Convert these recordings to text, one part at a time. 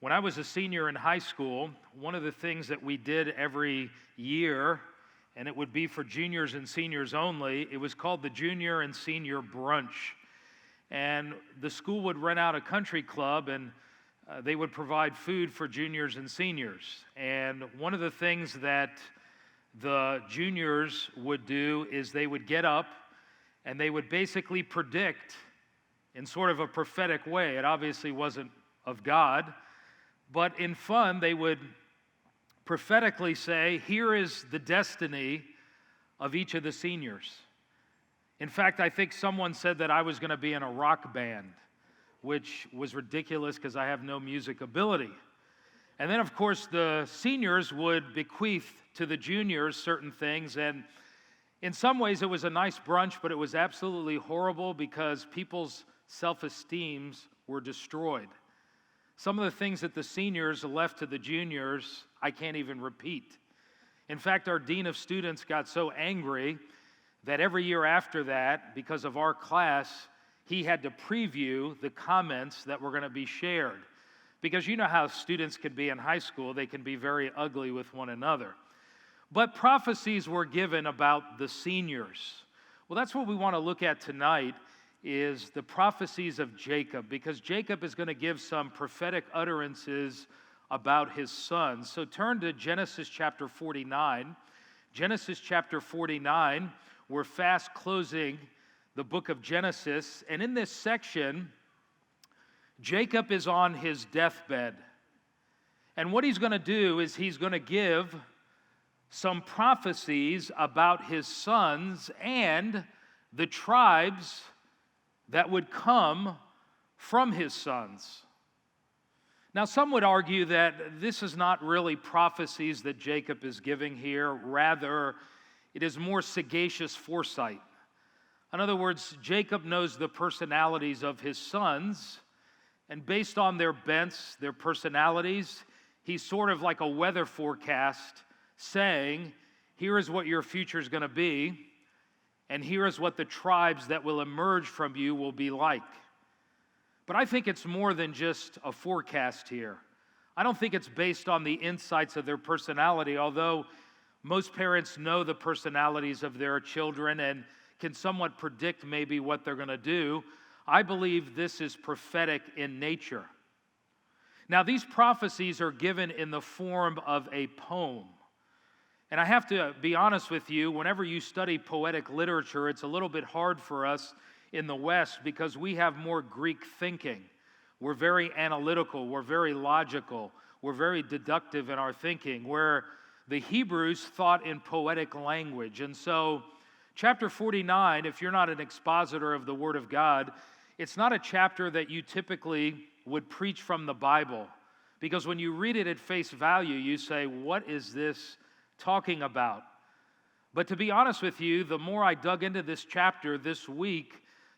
When I was a senior in high school, one of the things that we did every year, and it would be for juniors and seniors only, it was called the Junior and Senior Brunch. And the school would rent out a country club, and they would provide food for juniors and seniors. And one of the things that the juniors would do is they would get up and they would basically predict in sort of a prophetic way. It obviously wasn't of God, but in fun, they would prophetically say, here is the destiny of each of the seniors. In fact, I think someone said that I was going to be in a rock band, which was ridiculous because I have no music ability. And then, of course, the seniors would bequeath to the juniors certain things, and in some ways it was a nice brunch, but it was absolutely horrible because people's self-esteems were destroyed. Some of the things that the seniors left to the juniors, I can't even repeat. In fact, our dean of students got so angry that every year after that, because of our class, he had to preview the comments that were going to be shared. Because you know how students can be in high school, they can be very ugly with one another. But prophecies were given about the seniors. Well, that's what we want to look at tonight, is the prophecies of Jacob, because Jacob is going to give some prophetic utterances about his sons. So turn to Genesis chapter 49. Genesis chapter 49, we're fast closing the book of Genesis, and in this section, Jacob is on his deathbed. And what he's going to do is he's going to give some prophecies about his sons and the tribes that would come from his sons. Now, some would argue that this is not really prophecies that Jacob is giving here. Rather, it is more sagacious foresight. In other words, Jacob knows the personalities of his sons, and based on their bents, their personalities, he's sort of like a weather forecast saying, here is what your future is going to be, and here is what the tribes that will emerge from you will be like. But I think it's more than just a forecast here. I don't think it's based on the insights of their personality, although most parents know the personalities of their children and can somewhat predict maybe what they're going to do. I believe this is prophetic in nature. Now, these prophecies are given in the form of a poem. And I have to be honest with you, whenever you study poetic literature, it's a little bit hard for us in the West because we have more Greek thinking. We're very analytical, we're very logical, we're very deductive in our thinking, where the Hebrews thought in poetic language. And so, chapter 49, if you're not an expositor of the Word of God, it's not a chapter that you typically would preach from the Bible. Because when you read it at face value, you say, what is this talking about? But to be honest with you, the more I dug into this chapter this week,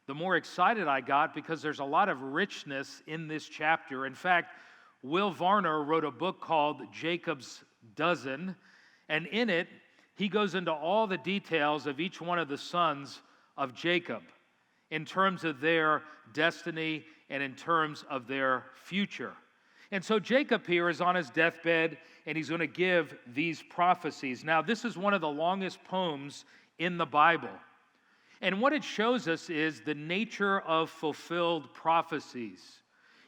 the more excited I got because there's a lot of richness in this chapter. In fact, Will Varner wrote a book called Jacob's Dozen, and in it, he goes into all the details of each one of the sons of Jacob in terms of their destiny and in terms of their future. And so Jacob here is on his deathbed, and he's going to give these prophecies. Now, this is one of the longest poems in the Bible. And what it shows us is the nature of fulfilled prophecies.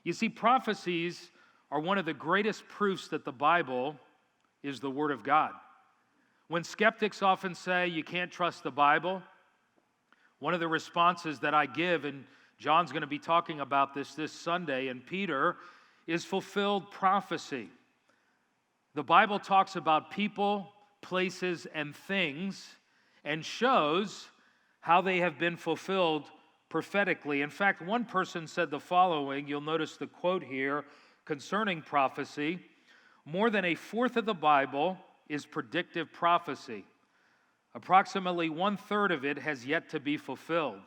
You see, prophecies are one of the greatest proofs that the Bible is the Word of God. When skeptics often say you can't trust the Bible, one of the responses that I give, and John's going to be talking about this Sunday, and Peter, is fulfilled prophecy. The Bible talks about people, places, and things, and shows how they have been fulfilled prophetically. In fact, one person said the following, you'll notice the quote here concerning prophecy: more than a fourth of the Bible is predictive prophecy. Approximately 1/3 of it has yet to be fulfilled.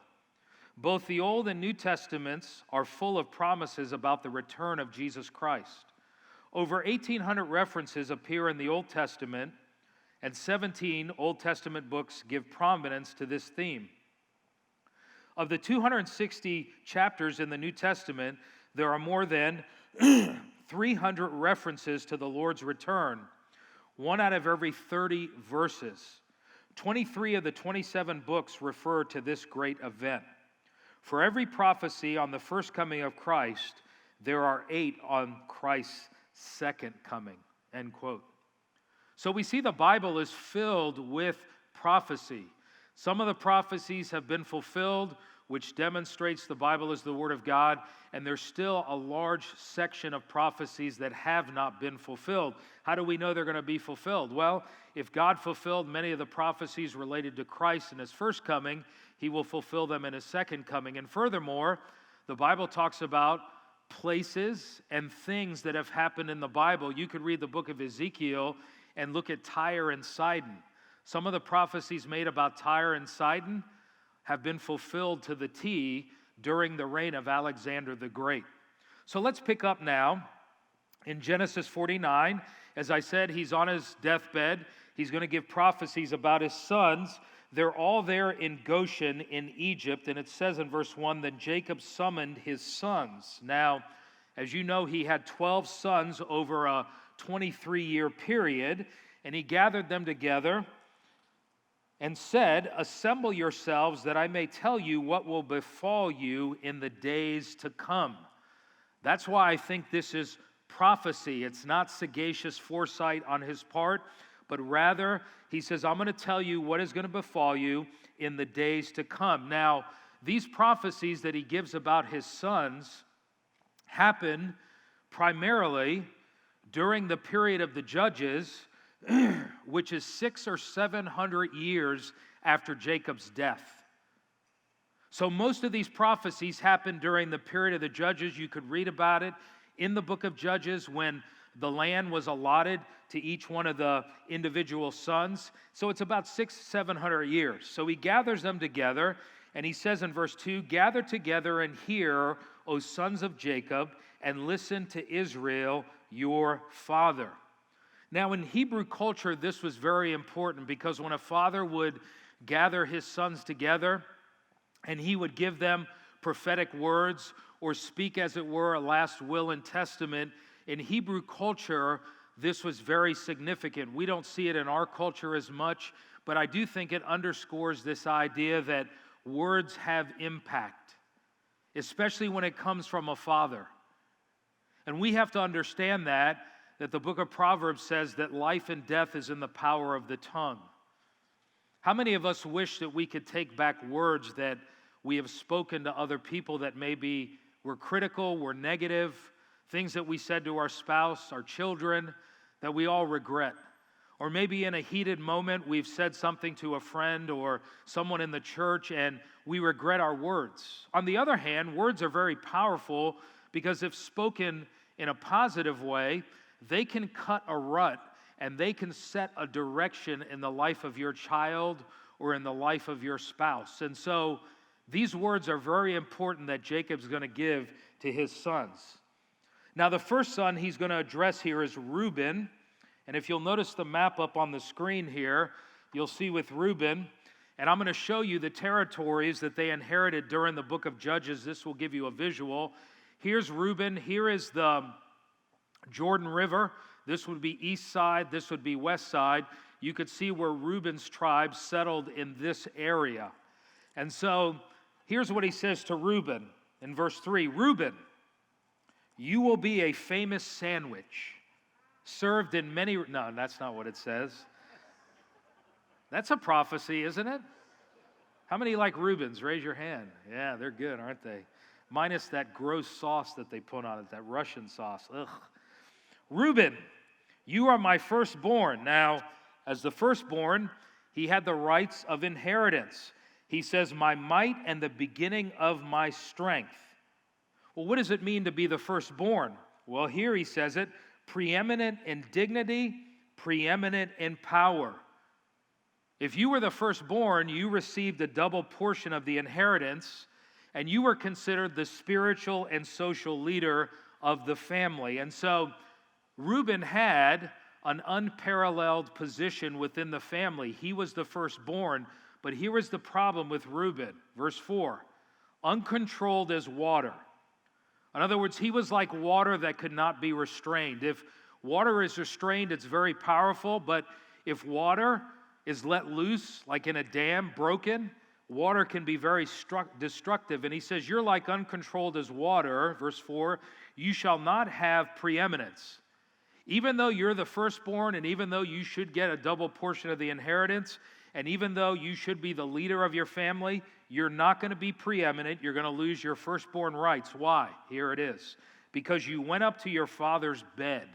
Both the Old and New Testaments are full of promises about the return of Jesus Christ. Over 1,800 references appear in the Old Testament, and 17 Old Testament books give prominence to this theme. Of the 260 chapters in the New Testament, there are more than 300 references to the Lord's return, 1 out of every 30 verses. 23 of the 27 books refer to this great event. For every prophecy on the first coming of Christ, there are 8 on Christ's second coming, end quote. So we see the Bible is filled with prophecy. Some of the prophecies have been fulfilled, which demonstrates the Bible is the Word of God, and there's still a large section of prophecies that have not been fulfilled. How do we know they're going to be fulfilled? Well, if God fulfilled many of the prophecies related to Christ in His first coming, He will fulfill them in His second coming. And furthermore, the Bible talks about places and things that have happened in the Bible. You could read the book of Ezekiel and look at Tyre and Sidon. Some of the prophecies made about Tyre and Sidon have been fulfilled to the T during the reign of Alexander the Great. So let's pick up now in Genesis 49. As I said, he's on his deathbed. He's going to give prophecies about his sons. They're all there in Goshen in Egypt, and it says in verse 1, that Jacob summoned his sons. Now, as you know, he had 12 sons over a 23-year period, and he gathered them together and said, assemble yourselves that I may tell you what will befall you in the days to come. That's why I think this is prophecy. It's not sagacious foresight on his part, but rather he says, I'm going to tell you what is going to befall you in the days to come. Now, these prophecies that he gives about his sons happen primarily during the period of the Judges, which is 600 or 700 years after Jacob's death. So most of these prophecies happened during the period of the Judges. You could read about it in the book of Judges when the land was allotted to each one of the individual sons. So it's about 600-700 years. So he gathers them together, and he says in verse 2, gather together and hear, O sons of Jacob, and listen to Israel, your father. Now, in Hebrew culture, this was very important because when a father would gather his sons together and he would give them prophetic words or speak, as it were, a last will and testament, in Hebrew culture, this was very significant. We don't see it in our culture as much, but I do think it underscores this idea that words have impact, especially when it comes from a father. And we have to understand that the book of Proverbs says that life and death is in the power of the tongue. How many of us wish that we could take back words that we have spoken to other people that maybe were critical, were negative, things that we said to our spouse, our children, that we all regret? Or maybe in a heated moment, we've said something to a friend or someone in the church and we regret our words. On the other hand, words are very powerful because if spoken in a positive way, they can cut a rut and they can set a direction in the life of your child or in the life of your spouse. And so these words are very important that Jacob's going to give to his sons. Now, the first son he's going to address here is Reuben. And if you'll notice the map up on the screen here, you'll see with Reuben, and I'm going to show you the territories that they inherited during the book of Judges. This will give you a visual. Here's Reuben. Here is the Jordan River. This would be east side. This would be west side. You could see where Reuben's tribe settled in this area. And so here's what he says to Reuben in verse 3. Reuben, you will be a famous sandwich, served in many... No, that's not what it says. That's a prophecy, isn't it? How many like Reubens? Raise your hand. Yeah, they're good, aren't they? Minus that gross sauce that they put on it, that Russian sauce. Ugh. Reuben, you are my firstborn. Now, as the firstborn, he had the rights of inheritance. He says, my might and the beginning of my strength. Well, what does it mean to be the firstborn? Well, here he says it, preeminent in dignity, preeminent in power. If you were the firstborn, you received a double portion of the inheritance, and you were considered the spiritual and social leader of the family. And so Reuben had an unparalleled position within the family. He was the firstborn, but here was the problem with Reuben. Verse 4, uncontrolled as water, In other words, he was like water that could not be restrained. If water is restrained, it's very powerful, but if water is let loose, like in a dam, broken, water can be very destructive. And he says, you're like uncontrolled as water, verse 4, you shall not have preeminence. Even though you're the firstborn, and even though you should get a double portion of the inheritance, and even though you should be the leader of your family, you're not going to be preeminent. You're going to lose your firstborn rights. Why? Here it is. Because you went up to your father's bed.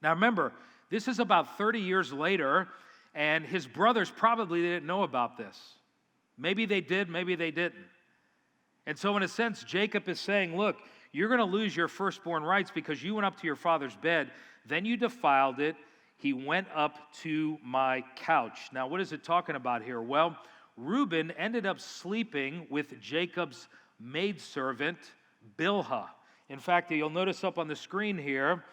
Now remember, this is about 30 years later, and his brothers probably didn't know about this. Maybe they did, maybe they didn't. And so in a sense, Jacob is saying, look, you're going to lose your firstborn rights because you went up to your father's bed, then you defiled it. He went up to my couch. Now, what is it talking about here? Well, Reuben ended up sleeping with Jacob's maidservant, Bilhah. In fact, you'll notice up on the screen here,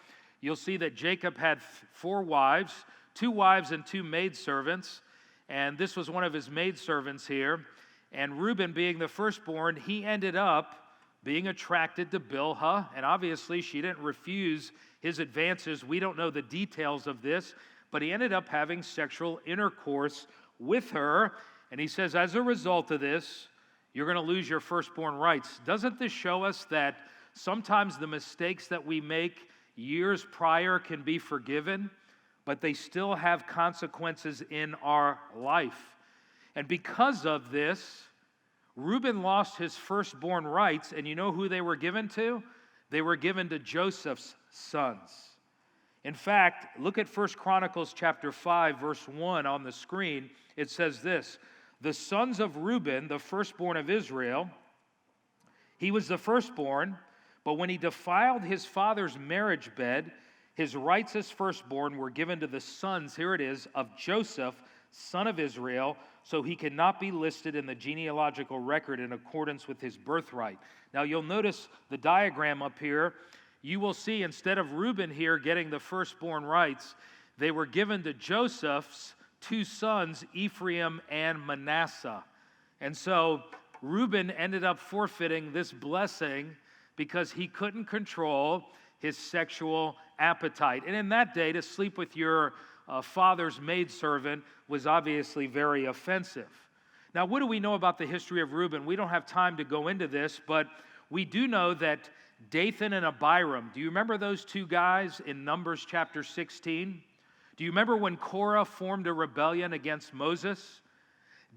you'll see that Jacob had 4 wives, 2 wives and 2 maidservants, and this was one of his maidservants here. And Reuben, being the firstborn, he ended up being attracted to Bilhah, and obviously she didn't refuse his advances. We don't know the details of this, but he ended up having sexual intercourse with her, and he says, as a result of this, you're going to lose your firstborn rights. Doesn't this show us that sometimes the mistakes that we make years prior can be forgiven, but they still have consequences in our life? And because of this, Reuben lost his firstborn rights, and you know who they were given to? They were given to Joseph's sons. In fact, look at 1 Chronicles chapter 5, verse 1 on the screen. It says this, the sons of Reuben, the firstborn of Israel, he was the firstborn, but when he defiled his father's marriage bed, his rights as firstborn were given to the sons, here it is, of Joseph, son of Israel, so he cannot be listed in the genealogical record in accordance with his birthright. Now you'll notice the diagram up here. You will see instead of Reuben here getting the firstborn rights, they were given to Joseph's 2 sons, Ephraim and Manasseh. And so Reuben ended up forfeiting this blessing because he couldn't control his sexual appetite. And in that day, to sleep with your father's maidservant was obviously very offensive. Now, what do we know about the history of Reuben? We don't have time to go into this, but we do know that Dathan and Abiram, do you remember those 2 guys in Numbers chapter 16? Do you remember when Korah formed a rebellion against Moses?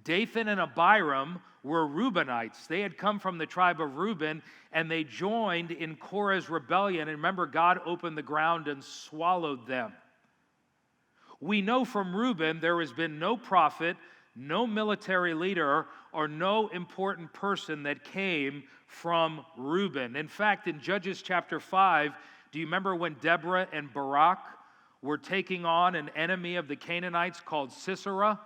Dathan and Abiram were Reubenites. They had come from the tribe of Reuben, and they joined in Korah's rebellion. And remember, God opened the ground and swallowed them. We know from Reuben there has been no prophet, no military leader, or no important person that came from Reuben. In fact, in Judges chapter 5, do you remember when Deborah and Barak were taking on an enemy of the Canaanites called Sisera?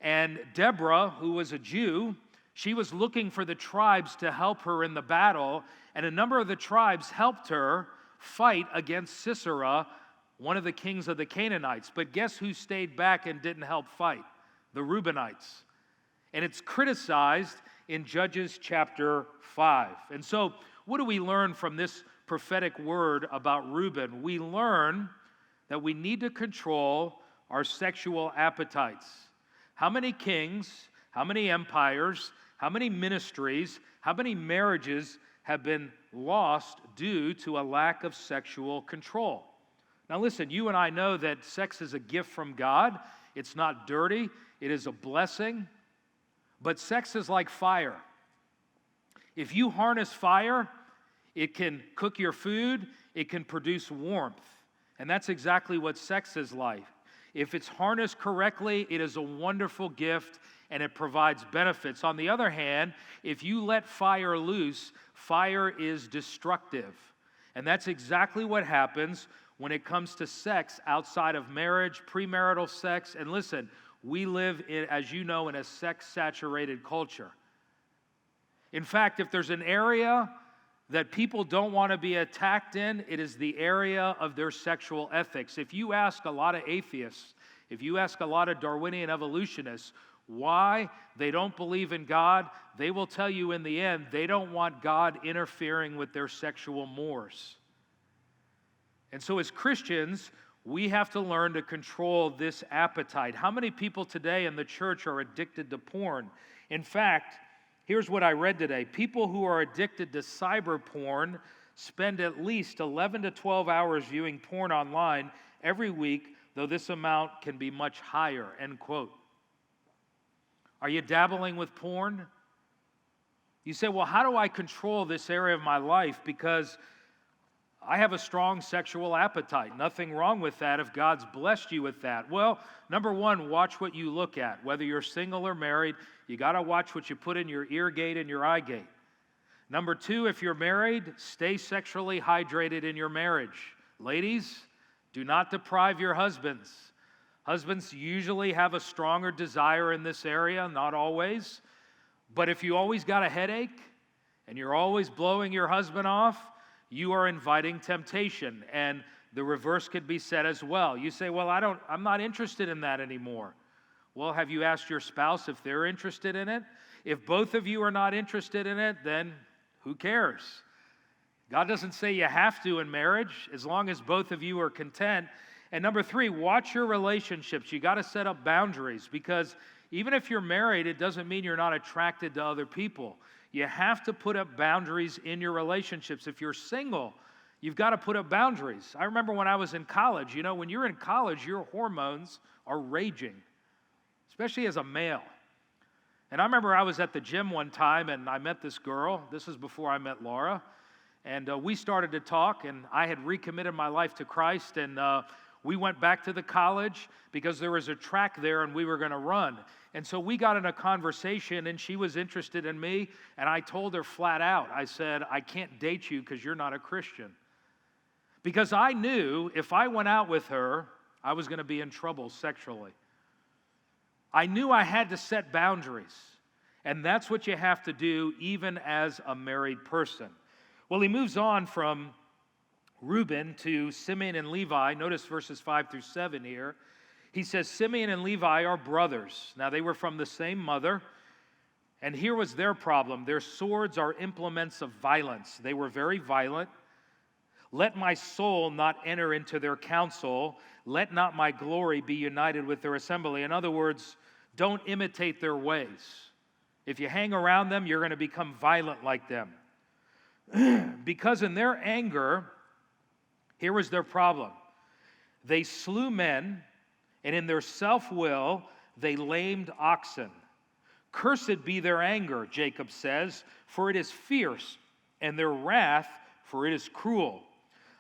And Deborah, who was a Jew, she was looking for the tribes to help her in the battle, and a number of the tribes helped her fight against Sisera, one of the kings of the Canaanites. But guess who stayed back and didn't help fight? The Reubenites. And it's criticized in Judges chapter 5. And so, what do we learn from this prophetic word about Reuben? We learn that we need to control our sexual appetites. How many kings, how many empires, how many ministries, how many marriages have been lost due to a lack of sexual control? Now listen, you and I know that sex is a gift from God. It's not dirty. It is a blessing. But sex is like fire. If you harness fire, it can cook your food. It can produce warmth. And that's exactly what sex is like. If it's harnessed correctly, it is a wonderful gift and it provides benefits. On the other hand, if you let fire loose, fire is destructive. And that's exactly what happens when it comes to sex outside of marriage, premarital sex. And listen, we live, as you know, in a sex-saturated culture. In fact, if there's an area that people don't want to be attacked in, it is the area of their sexual ethics. If you ask a lot of atheists, if you ask a lot of Darwinian evolutionists, Why? They don't believe in God. They will tell you in the end, they don't want God interfering with their sexual mores. And so as Christians, we have to learn to control this appetite. How many people today in the church are addicted to porn? In fact, here's what I read today. People who are addicted to cyber porn spend at least 11 to 12 hours viewing porn online every week, though this amount can be much higher, end quote. Are you dabbling with porn? You say, well, how do I control this area of my life? Because I have a strong sexual appetite. Nothing wrong with that if God's blessed you with that. Well, number one, watch what you look at. Whether you're single or married, you got to watch what you put in your ear gate and your eye gate. Number two, if you're married, stay sexually hydrated in your marriage. Ladies, do not deprive your husbands. Husbands usually have a stronger desire in this area, not always. But if you always got a headache and you're always blowing your husband off, you are inviting temptation. And the reverse could be said as well. You say, well, I'm not interested in that anymore. Well, have you asked your spouse if they're interested in it? If both of you are not interested in it, then who cares? God doesn't say you have to in marriage, as long as both of you are content. And number three, watch your relationships. You got to set up boundaries, because even if you're married, it doesn't mean you're not attracted to other people. You have to put up boundaries in your relationships. If you're single, you've got to put up boundaries. I remember when I was in college, when you're in college, your hormones are raging, especially as a male. And I remember I was at the gym one time and I met this girl. This was before I met Laura. And we started to talk, and I had recommitted my life to Christ, and we went back to the college because there was a track there and we were going to run. And so we got in a conversation, and she was interested in me, and I told her flat out, I said, I can't date you because you're not a Christian. Because I knew if I went out with her, I was going to be in trouble sexually. I knew I had to set boundaries, and that's what you have to do even as a married person. Well, he moves on from Reuben to Simeon and Levi. Notice verses 5 through 7 here. He says, Simeon and Levi are brothers. Now, they were from the same mother, and here was their problem. Their swords are implements of violence. They were very violent. Let my soul not enter into their counsel. Let not my glory be united with their assembly. In other words, don't imitate their ways. If you hang around them, you're going to become violent like them. Because in their anger, here was their problem. They slew men, and in their self-will, they lamed oxen. Cursed be their anger, Jacob says, for it is fierce, and their wrath, for it is cruel.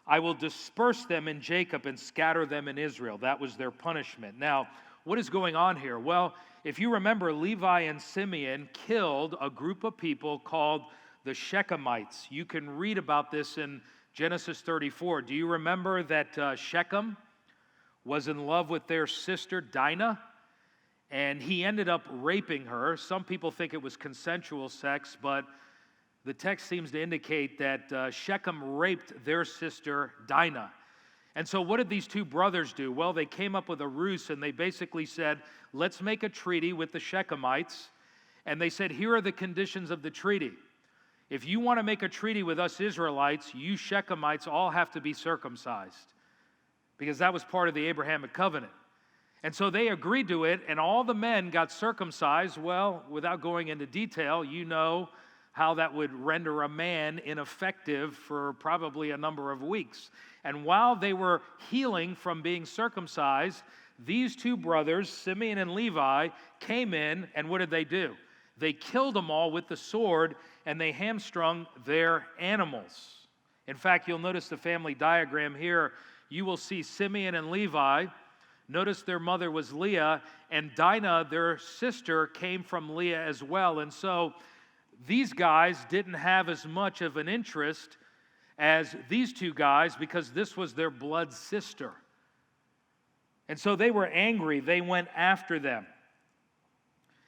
I will disperse them in Jacob and scatter them in Israel. That was their punishment. Now, what is going on here? Well, if you remember, Levi and Simeon killed a group of people called the Shechemites. You can read about this in Genesis 34. Do you remember that Shechem was in love with their sister Dinah? And he ended up raping her. Some people think it was consensual sex, but the text seems to indicate that Shechem raped their sister Dinah. And so what did these two brothers do? Well, they came up with a ruse, and they basically said, let's make a treaty with the Shechemites. And they said, here are the conditions of the treaty. If you want to make a treaty with us Israelites, you Shechemites all have to be circumcised, because that was part of the Abrahamic covenant. And so they agreed to it, and all the men got circumcised. Well, without going into detail, you know how that would render a man ineffective for probably a number of weeks. And while they were healing from being circumcised, these two brothers, Simeon and Levi, came in, and what did they do? They killed them all with the sword, and they hamstrung their animals. In fact, you'll notice the family diagram here. You will see Simeon and Levi. Notice their mother was Leah, and Dinah, their sister, came from Leah as well. And so these guys didn't have as much of an interest as these two guys, because this was their blood sister. And so they were angry. They went after them.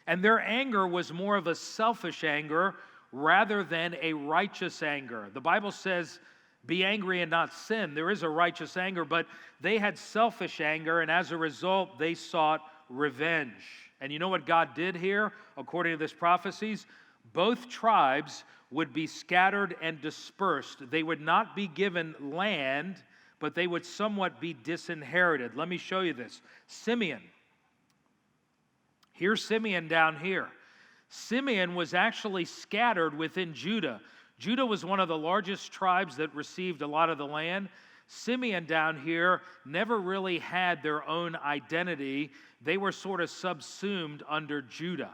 And their anger was more of a selfish anger rather than a righteous anger. The Bible says, be angry and not sin. There is a righteous anger, but they had selfish anger, and as a result, they sought revenge. And you know what God did here, according to this prophecies? Both tribes would be scattered and dispersed. They would not be given land, but they would somewhat be disinherited. Let me show you this. Simeon. Here's Simeon down here. Simeon was actually scattered within Judah. Judah was one of the largest tribes that received a lot of the land. Simeon down here never really had their own identity. They were sort of subsumed under Judah.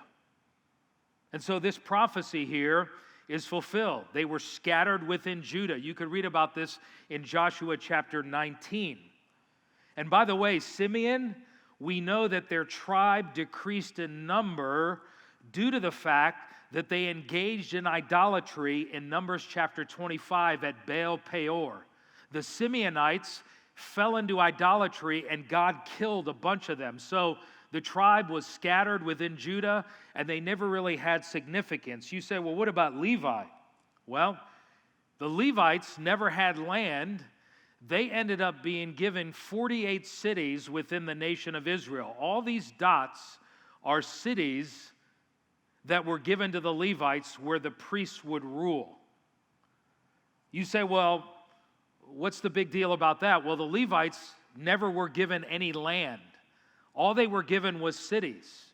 And so this prophecy here is fulfilled. They were scattered within Judah. You could read about this in Joshua chapter 19. And by the way, Simeon, we know that their tribe decreased in number due to the fact that they engaged in idolatry in Numbers chapter 25 at Baal Peor. The Simeonites fell into idolatry and God killed a bunch of them. So the tribe was scattered within Judah and they never really had significance. You say, well, what about Levi? Well, the Levites never had land. They ended up being given 48 cities within the nation of Israel. All these dots are cities that were given to the Levites where the priests would rule. You say, well, what's the big deal about that? Well, the Levites never were given any land. All they were given was cities.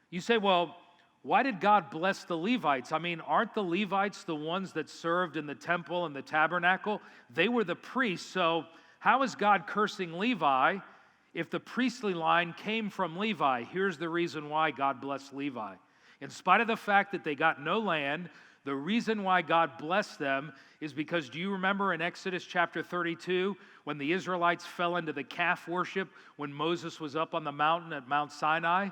You say, well, why did God bless the Levites? I mean, aren't the Levites the ones that served in the temple and the tabernacle? They were the priests, so how is God cursing Levi if the priestly line came from Levi? Here's the reason why God blessed Levi. In spite of the fact that they got no land, the reason why God blessed them is because, do you remember in Exodus chapter 32, when the Israelites fell into the calf worship when Moses was up on the mountain at Mount Sinai?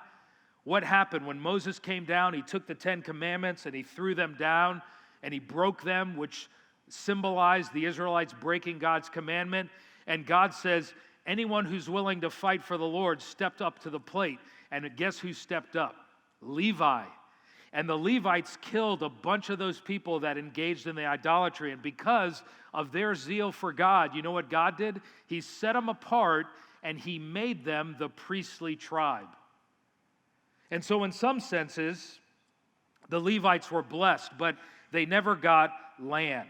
What happened? When Moses came down, he took the 10 commandments and he threw them down and he broke them, which symbolized the Israelites breaking God's commandment. And God says, anyone who's willing to fight for the Lord stepped up to the plate. And guess who stepped up? Levi. And the Levites killed a bunch of those people that engaged in the idolatry. And because of their zeal for God, you know what God did? He set them apart and he made them the priestly tribe. And so in some senses, the Levites were blessed, but they never got land.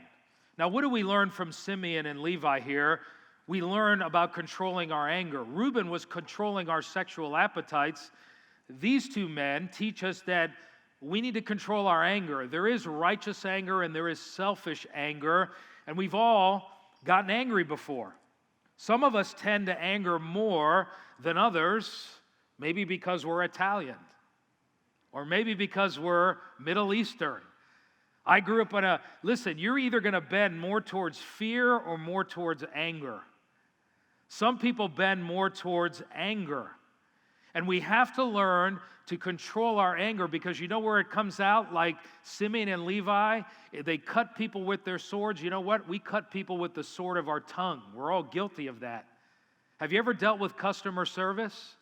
Now, what do we learn from Simeon and Levi here? We learn about controlling our anger. Reuben was controlling our sexual appetites. These two men teach us that we need to control our anger. There is righteous anger and there is selfish anger, and we've all gotten angry before. Some of us tend to anger more than others, maybe because we're Italian, or maybe because we're Middle Eastern. I grew up listen, you're either going to bend more towards fear or more towards anger. Some people bend more towards anger. And we have to learn to control our anger, because you know where it comes out? Like Simeon and Levi, they cut people with their swords. You know what? We cut people with the sword of our tongue. We're all guilty of that. Have you ever dealt with customer service?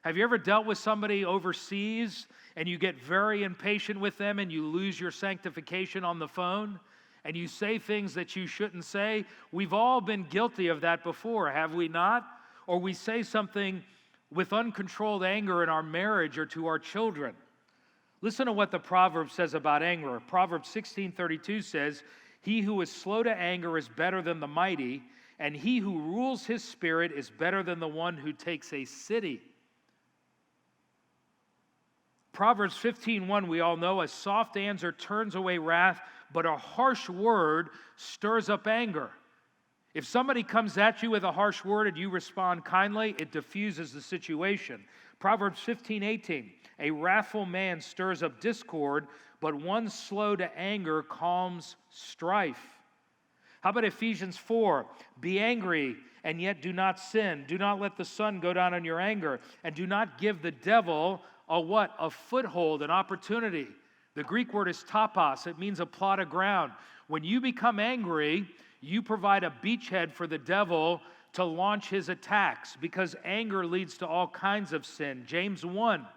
Have you ever dealt with somebody overseas and you get very impatient with them and you lose your sanctification on the phone and you say things that you shouldn't say? We've all been guilty of that before, have we not? Or we say something with uncontrolled anger in our marriage or to our children. Listen to what the proverb says about anger. Proverbs 16:32 says, "He who is slow to anger is better than the mighty, and he who rules his spirit is better than the one who takes a city." Proverbs 15:1, we all know, "A soft answer turns away wrath, but a harsh word stirs up anger." If somebody comes at you with a harsh word and you respond kindly, it diffuses the situation. Proverbs 15:18, "A wrathful man stirs up discord, but one slow to anger calms strife." How about Ephesians 4? "Be angry and yet do not sin. Do not let the sun go down on your anger, and do not give the devil a what? A foothold, an opportunity." The Greek word is topos. It means a plot of ground. When you become angry, you provide a beachhead for the devil to launch his attacks, because anger leads to all kinds of sin. James 1,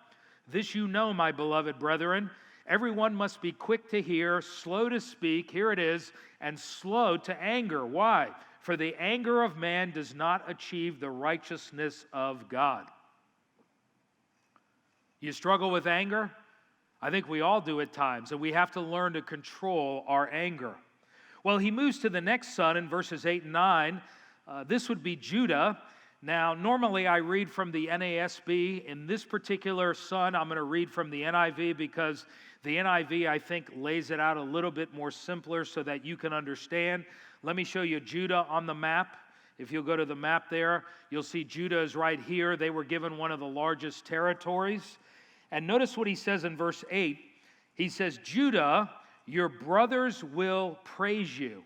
"This you know, my beloved brethren, everyone must be quick to hear, slow to speak," here it is, "and slow to anger." Why? "For the anger of man does not achieve the righteousness of God." You struggle with anger? I think we all do at times, and we have to learn to control our anger. Well, he moves to the next son in verses 8 and 9. This would be Judah. Now, normally I read from the NASB. In this particular son, I'm going to read from the NIV because the NIV, I think, lays it out a little bit more simpler so that you can understand. Let me show you Judah on the map. If you'll go to the map there, you'll see Judah is right here. They were given one of the largest territories. And notice what he says in verse 8. He says, Judah, your brothers will praise you.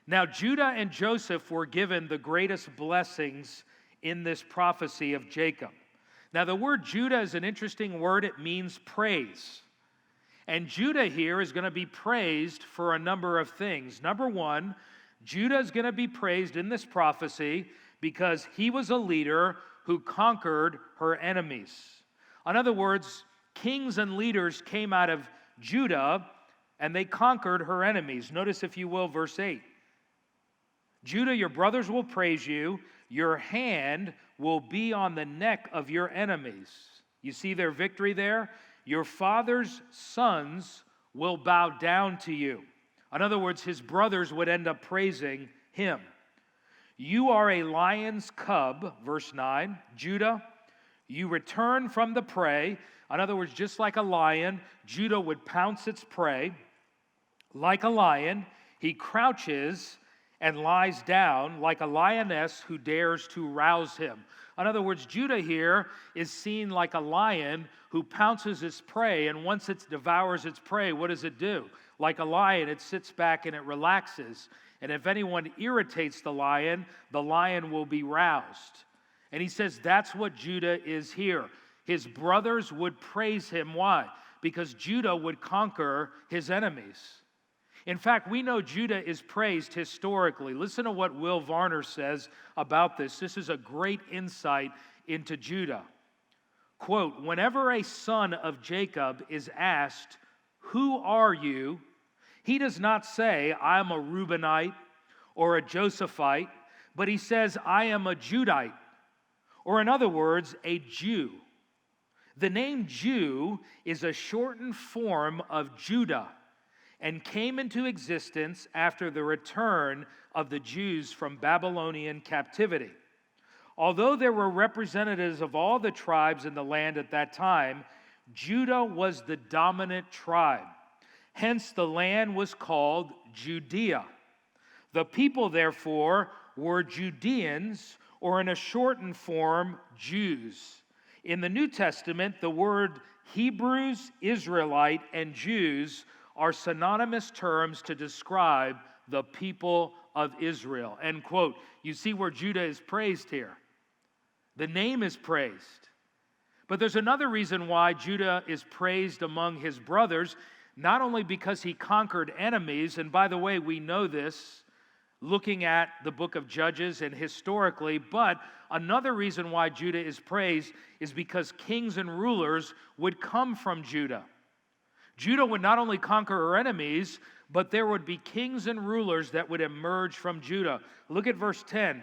Now, Judah and Joseph were given the greatest blessings in this prophecy of Jacob. Now, the word Judah is an interesting word. It means praise. And Judah here is going to be praised for a number of things. Number one, Judah is going to be praised in this prophecy because he was a leader who conquered her enemies. In other words, kings and leaders came out of Judah and they conquered her enemies. Notice, if you will, verse 8. Judah, your brothers will praise you. Your hand will be on the neck of your enemies. You see their victory there? Your father's sons will bow down to you. In other words, his brothers would end up praising him. You are a lion's cub, verse 9. Judah, you return from the prey. In other words, just like a lion, Judah would pounce its prey. Like a lion, he crouches and lies down like a lioness who dares to rouse him. In other words, Judah here is seen like a lion who pounces its prey, and once it devours its prey, what does it do? Like a lion, it sits back and it relaxes. And if anyone irritates the lion will be roused. And he says that's what Judah is here. His brothers would praise him. Why? Because Judah would conquer his enemies. In fact, we know Judah is praised historically. Listen to what Will Varner says about this. This is a great insight into Judah. Quote, whenever a son of Jacob is asked, who are you? He does not say, I am a Reubenite or a Josephite, but he says, I am a Judite, or in other words, a Jew. The name Jew is a shortened form of Judah and came into existence after the return of the Jews from Babylonian captivity. Although there were representatives of all the tribes in the land at that time, Judah was the dominant tribe. Hence, the land was called Judea. The people, therefore, were Judeans, or in a shortened form, Jews. In the New Testament, the word Hebrews, Israelite, and Jews are synonymous terms to describe the people of Israel. End quote. You see where Judah is praised here. The name is praised. But there's another reason why Judah is praised among his brothers, not only because he conquered enemies, and by the way, we know this looking at the book of Judges and historically, but another reason why Judah is praised is because kings and rulers would come from Judah. Judah would not only conquer her enemies, but there would be kings and rulers that would emerge from Judah. Look at verse 10.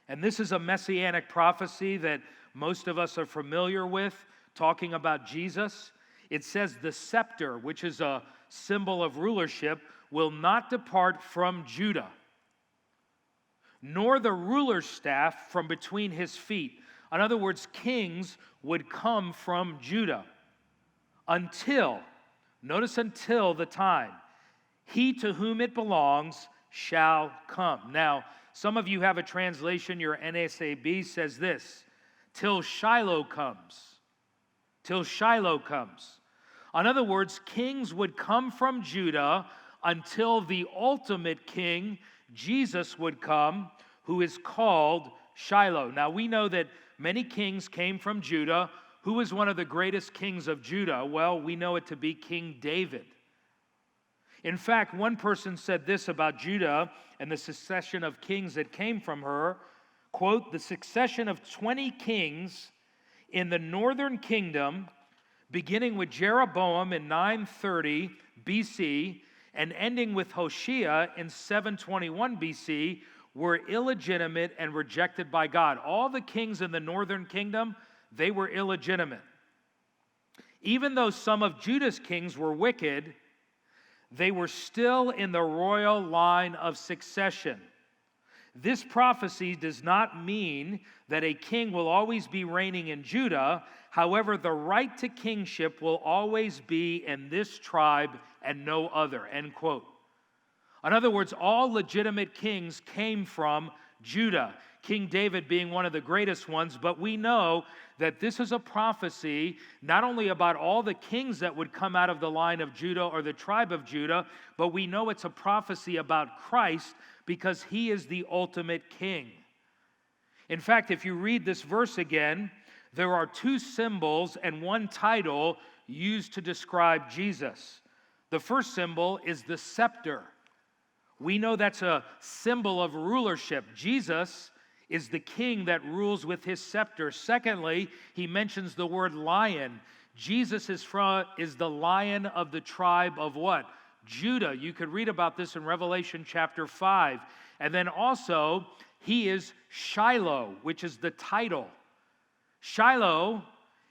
And this is a messianic prophecy that most of us are familiar with, talking about Jesus. It says the scepter, which is a symbol of rulership, will not depart from Judah, nor the ruler's staff from between his feet. In other words, kings would come from Judah until, notice until the time, he to whom it belongs shall come. Now, some of you have a translation, your NASB says this, till Shiloh comes. Till Shiloh comes. In other words, kings would come from Judah until the ultimate king, Jesus, would come, who is called Shiloh. Now, we know that many kings came from Judah. Who was one of the greatest kings of Judah? Well, we know it to be King David. In fact, one person said this about Judah and the succession of kings that came from her, quote, the succession of 20 kings in the northern kingdom, beginning with Jeroboam in 930 BC and ending with Hoshea in 721 BC, were illegitimate and rejected by God. All the kings in the northern kingdom, they were illegitimate. Even though some of Judah's kings were wicked, they were still in the royal line of succession. This prophecy does not mean that a king will always be reigning in Judah. However, the right to kingship will always be in this tribe and no other, end quote. In other words, all legitimate kings came from Judah, King David being one of the greatest ones, but we know that this is a prophecy not only about all the kings that would come out of the line of Judah or the tribe of Judah, but we know it's a prophecy about Christ because he is the ultimate king. In fact, if you read this verse again, there are two symbols and one title used to describe Jesus. The first symbol is the scepter. We know that's a symbol of rulership. Jesus is the king that rules with his scepter. Secondly, he mentions the word lion. Jesus is the lion of the tribe of what? Judah. You could read about this in Revelation chapter 5. And then also, he is Shiloh, which is the title. Shiloh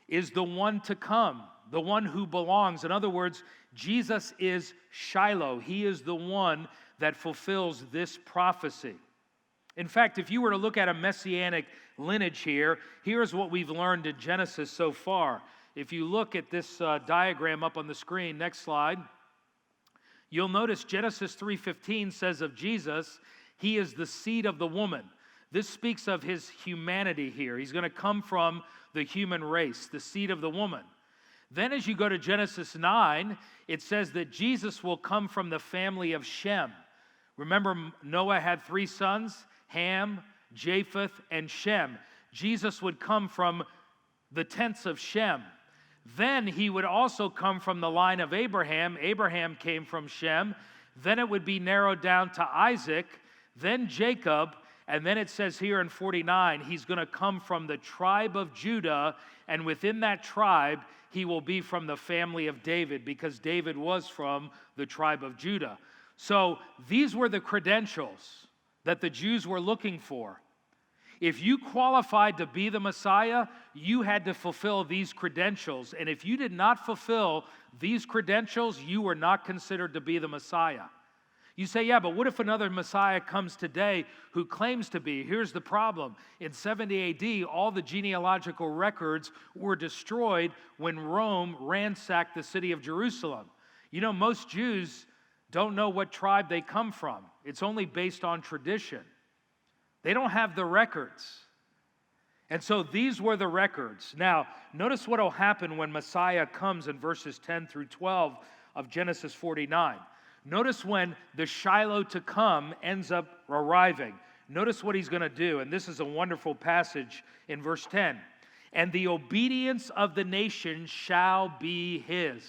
is the one to come, the one who belongs. In other words, Jesus is Shiloh. He is the one that fulfills this prophecy. In fact, if you were to look at a messianic lineage here, here's what we've learned in Genesis so far. If you look at this diagram up on the screen, next slide, you'll notice Genesis 3:15 says of Jesus, he is the seed of the woman. This speaks of his humanity here. He's going to come from the human race, the seed of the woman. Then as you go to Genesis 9, it says that Jesus will come from the family of Shem. Remember, Noah had 3 sons, Ham, Japheth, and Shem. Jesus would come from the tents of Shem. Then he would also come from the line of Abraham. Abraham came from Shem. Then it would be narrowed down to Isaac, then Jacob, and then it says here in 49, he's going to come from the tribe of Judah, and within that tribe, he will be from the family of David, because David was from the tribe of Judah. So these were the credentials that the Jews were looking for. If you qualified to be the Messiah, you had to fulfill these credentials. And if you did not fulfill these credentials, you were not considered to be the Messiah. You say, yeah, but what if another Messiah comes today who claims to be? Here's the problem. In 70 AD, all the genealogical records were destroyed when Rome ransacked the city of Jerusalem. You know, most Jews don't know what tribe they come from. It's only based on tradition. They don't have the records. And so these were the records. Now, notice what will happen when Messiah comes in verses 10 through 12 of Genesis 49. Notice when the Shiloh to come ends up arriving. Notice what he's going to do. And this is a wonderful passage in verse 10. And the obedience of the nations shall be his.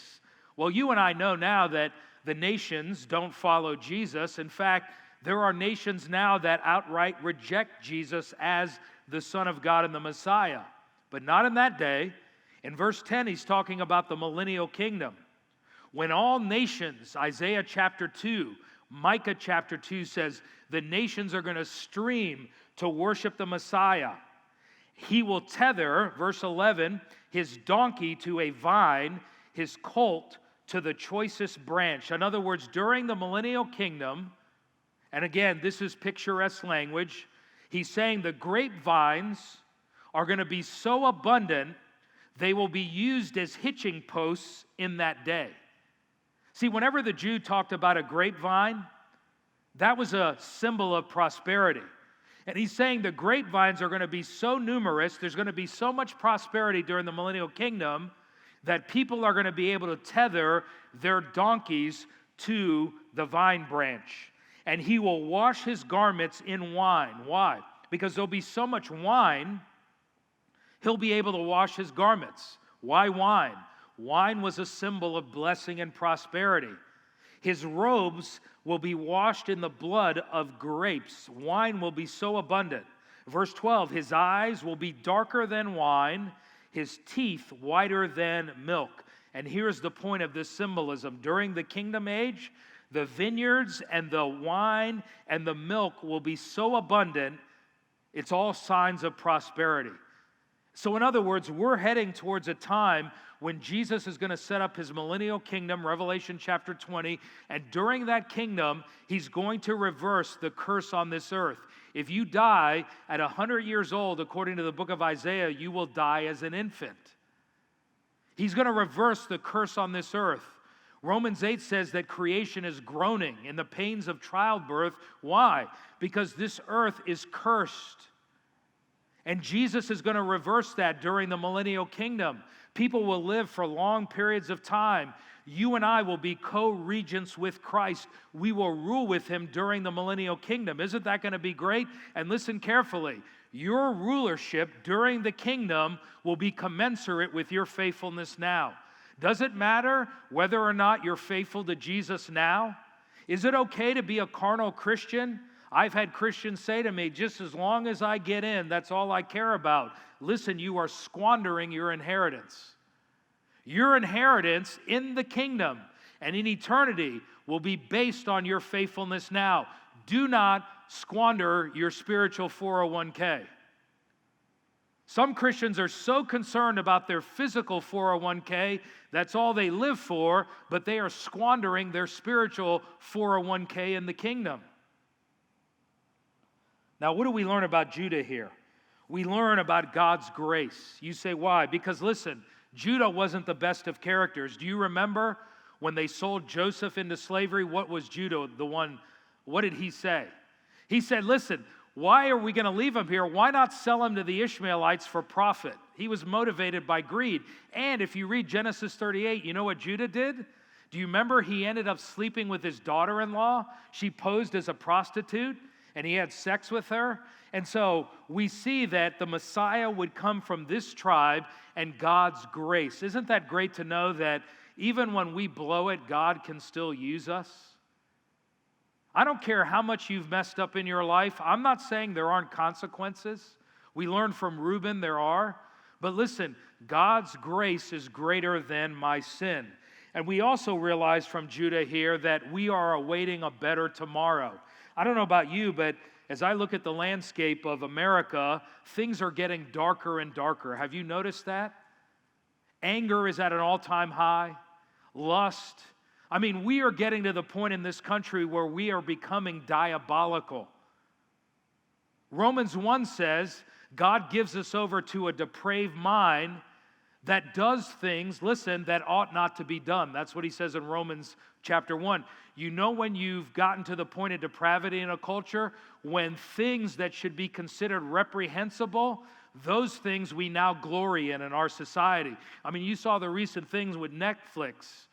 Well, you and I know now that the nations don't follow Jesus. In fact, there are nations now that outright reject Jesus as the Son of God and the Messiah. But not in that day. In verse 10, he's talking about the millennial kingdom. When all nations, Isaiah chapter 2, Micah chapter 2 says, the nations are going to stream to worship the Messiah. He will tether, verse 11, his donkey to a vine, his colt to the choicest branch. In other words, during the millennial kingdom, and again, this is picturesque language, he's saying the grapevines are going to be so abundant, they will be used as hitching posts in that day. See, whenever the Jew talked about a grapevine, that was a symbol of prosperity. And he's saying the grapevines are going to be so numerous, there's going to be so much prosperity during the millennial kingdom that people are going to be able to tether their donkeys to the vine branch. And he will wash his garments in wine. Why? Because there'll be so much wine, he'll be able to wash his garments. Why wine? Wine was a symbol of blessing and prosperity. His robes will be washed in the blood of grapes. Wine will be so abundant. Verse 12, his eyes will be darker than wine, his teeth whiter than milk. And here's the point of this symbolism. During the kingdom age, the vineyards and the wine and the milk will be so abundant, it's all signs of prosperity. So in other words, we're heading towards a time when Jesus is going to set up his millennial kingdom, Revelation chapter 20, and during that kingdom, he's going to reverse the curse on this earth. If you die at 100 years old, according to the book of Isaiah, you will die as an infant. He's going to reverse the curse on this earth. Romans 8 says that creation is groaning in the pains of childbirth. Why? Because this earth is cursed. And Jesus is going to reverse that during the millennial kingdom. People will live for long periods of time. You and I will be co-regents with Christ. We will rule with him during the millennial kingdom. Isn't that going to be great? And listen carefully. Your rulership during the kingdom will be commensurate with your faithfulness now. Does it matter whether or not you're faithful to Jesus now? Is it okay to be a carnal Christian? I've had Christians say to me, just as long as I get in, that's all I care about. Listen, you are squandering your inheritance. Your inheritance in the kingdom and in eternity will be based on your faithfulness now. Do not squander your spiritual 401k. Some Christians are so concerned about their physical 401k, that's all they live for, but they are squandering their spiritual 401k in the kingdom. Now, what do we learn about Judah here? We learn about God's grace. You say, why? Because listen, Judah wasn't the best of characters. Do you remember when they sold Joseph into slavery? What was Judah the one? What did he say? He said, listen, why are we going to leave him here? Why not sell him to the Ishmaelites for profit? He was motivated by greed. And if you read Genesis 38, you know what Judah did? Do you remember he ended up sleeping with his daughter-in-law? She posed as a prostitute, and he had sex with her. And so we see that the Messiah would come from this tribe and God's grace. Isn't that great to know that even when we blow it, God can still use us? I don't care how much you've messed up in your life. I'm not saying there aren't consequences. We learn from Reuben there are. But listen, God's grace is greater than my sin. And we also realize from Judah here that we are awaiting a better tomorrow. I don't know about you, but as I look at the landscape of America, things are getting darker and darker. Have you noticed that? Anger is at an all-time high. Lust. I mean, we are getting to the point in this country where we are becoming diabolical. Romans 1 says, God gives us over to a depraved mind that does things, listen, that ought not to be done. That's what he says in Romans chapter 1. You know when you've gotten to the point of depravity in a culture, when things that should be considered reprehensible, those things we now glory in our society. I mean, you saw the recent things with Netflix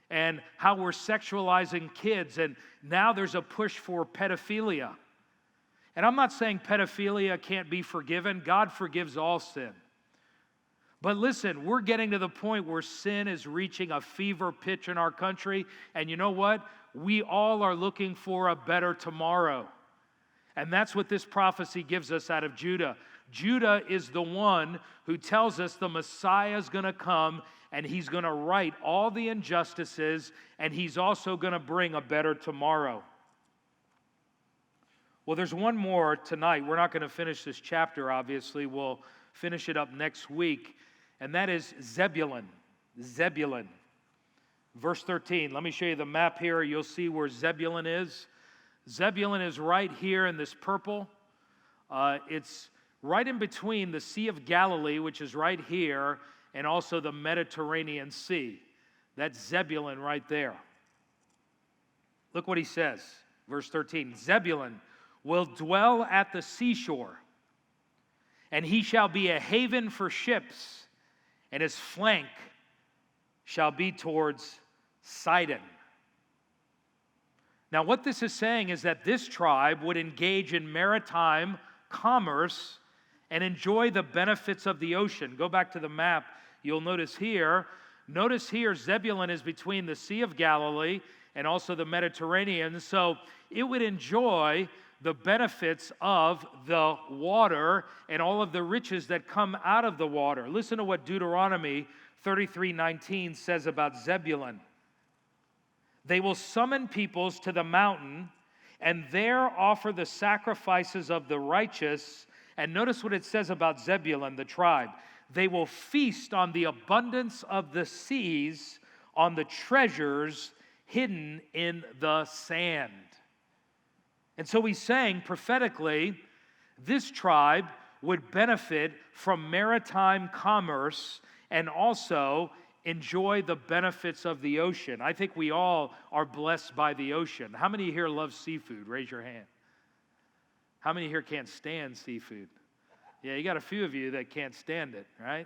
and how we're sexualizing kids, and now there's a push for pedophilia. And I'm not saying pedophilia can't be forgiven. God forgives all sin. But listen, we're getting to the point where sin is reaching a fever pitch in our country, and you know what? We all are looking for a better tomorrow. And that's what this prophecy gives us out of Judah. Judah is the one who tells us the Messiah is going to come, and he's going to right all the injustices, and he's also going to bring a better tomorrow. Well, there's one more tonight. We're not going to finish this chapter, obviously. We'll finish it up next week, and that is Zebulun. Zebulun. Verse 13. Let me show you the map here. You'll see where Zebulun is. Zebulun is right here in this purple. It's right in between the Sea of Galilee, which is right here, and also the Mediterranean Sea. That's Zebulun right there. Look what he says, verse 13. Zebulun will dwell at the seashore, and he shall be a haven for ships, and his flank shall be towards Sidon. Now, what this is saying is that this tribe would engage in maritime commerce and enjoy the benefits of the ocean. Go back to the map. You'll notice here, Zebulun is between the Sea of Galilee and also the Mediterranean. So it would enjoy the benefits of the water and all of the riches that come out of the water. Listen to what Deuteronomy 33:19 says about Zebulun. They will summon peoples to the mountain and there offer the sacrifices of the righteous And notice what it says about Zebulun, the tribe. They will feast on the abundance of the seas, on the treasures hidden in the sand. And so he's saying prophetically, this tribe would benefit from maritime commerce and also enjoy the benefits of the ocean. I think we all are blessed by the ocean. How many here love seafood? Raise your hand. How many here can't stand seafood? Yeah, you got a few of you that can't stand it, right?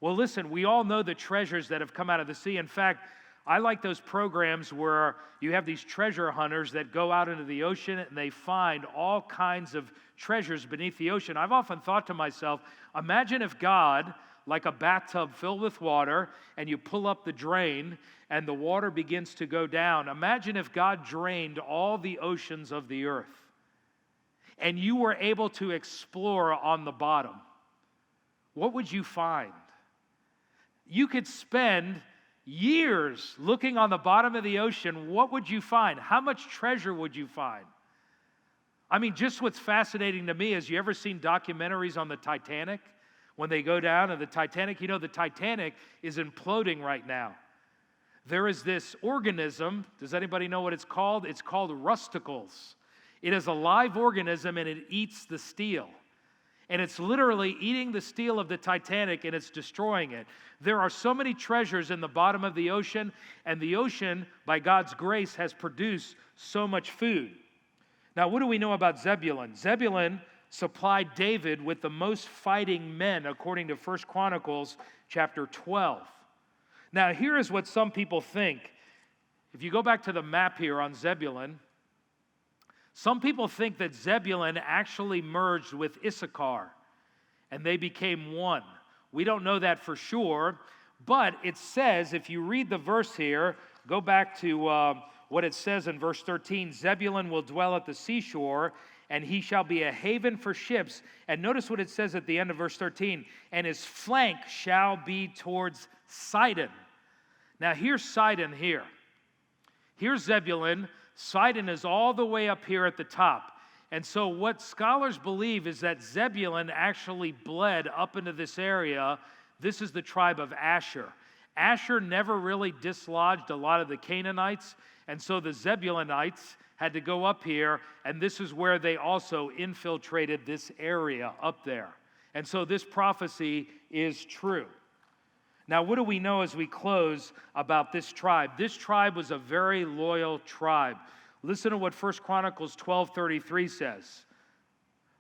Well, listen, we all know the treasures that have come out of the sea. In fact, I like those programs where you have these treasure hunters that go out into the ocean and they find all kinds of treasures beneath the ocean. I've often thought to myself, imagine if God, like a bathtub filled with water, and you pull up the drain and the water begins to go down. Imagine if God drained all the oceans of the earth and you were able to explore on the bottom. What would you find? You could spend years looking on the bottom of the ocean. What would you find? How much treasure would you find? I mean, just what's fascinating to me is, you ever seen documentaries on the Titanic? When they go down and the Titanic, you know, the Titanic is imploding right now. There is this organism, does anybody know what it's called? It's called rusticles. It is a live organism and it eats the steel. And it's literally eating the steel of the Titanic and it's destroying it. There are so many treasures in the bottom of the ocean, and the ocean, by God's grace, has produced so much food. Now, what do we know about Zebulun? Zebulun supplied David with the most fighting men, according to 1 Chronicles chapter 12. Now, here is what some people think. If you go back to the map here on Zebulun, some people think that Zebulun actually merged with Issachar, and they became one. We don't know that for sure, but it says, if you read the verse here, go back to what it says in verse 13, Zebulun will dwell at the seashore, and he shall be a haven for ships. And notice what it says at the end of verse 13, and his flank shall be towards Sidon. Now here's Sidon here. Here's Zebulun. Sidon is all the way up here at the top. And so what scholars believe is that Zebulun actually bled up into this area. This is the tribe of Asher. Asher never really dislodged a lot of the Canaanites, and so the Zebulunites had to go up here, and this is where they also infiltrated this area up there. And so this prophecy is true. Now, what do we know as we close about this tribe? This tribe was a very loyal tribe. Listen to what 1 Chronicles 12:33 says.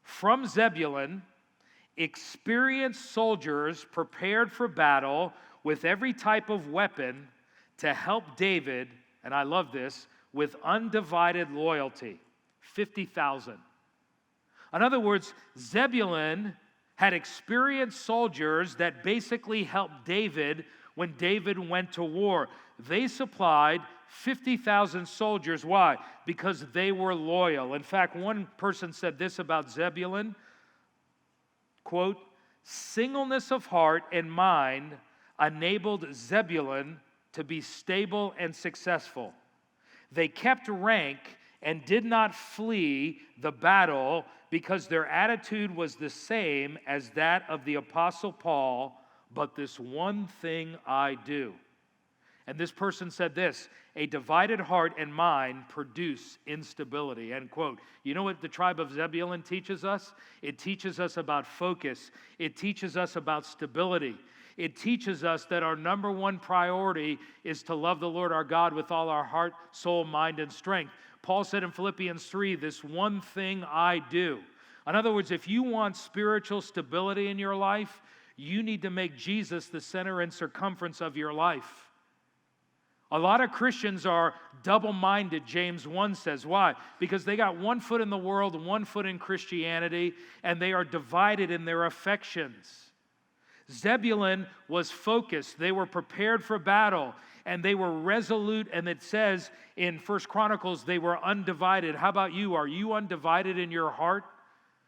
From Zebulun, experienced soldiers prepared for battle with every type of weapon to help David, and I love this, with undivided loyalty. 50,000. In other words, Zebulun had experienced soldiers that basically helped David when David went to war. They supplied 50,000 soldiers. Why? Because they were loyal. In fact, one person said this about Zebulun, quote, singleness of heart and mind enabled Zebulun to be stable and successful. They kept rank and did not flee the battle because their attitude was the same as that of the Apostle Paul, but this one thing I do. And this person said this, a divided heart and mind produce instability, end quote. You know what the tribe of Zebulun teaches us? It teaches us about focus. It teaches us about stability. It teaches us that our number one priority is to love the Lord our God with all our heart, soul, mind, and strength. Paul said in Philippians 3, this one thing I do. In other words, if you want spiritual stability in your life, you need to make Jesus the center and circumference of your life. A lot of Christians are double-minded, James 1 says. Why? Because they got one foot in the world and one foot in Christianity, and they are divided in their affections. Zebulun was focused. They were prepared for battle, and they were resolute, and it says in 1 Chronicles they were undivided. How about you? Are you undivided in your heart?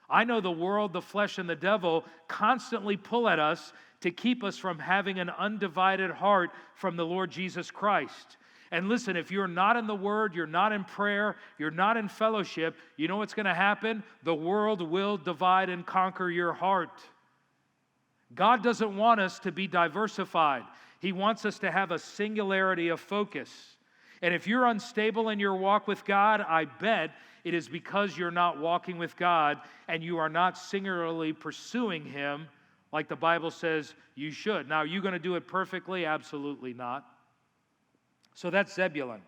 I know the world, the flesh, and the devil constantly pull at us to keep us from having an undivided heart from the Lord Jesus Christ. And listen, if you're not in the Word, you're not in prayer, you're not in fellowship, you know what's going to happen? The world will divide and conquer your heart. God doesn't want us to be diversified. He wants us to have a singularity of focus. And if you're unstable in your walk with God, I bet it is because you're not walking with God and you are not singularly pursuing Him like the Bible says you should. Now, are you going to do it perfectly? Absolutely not. So that's Zebulun.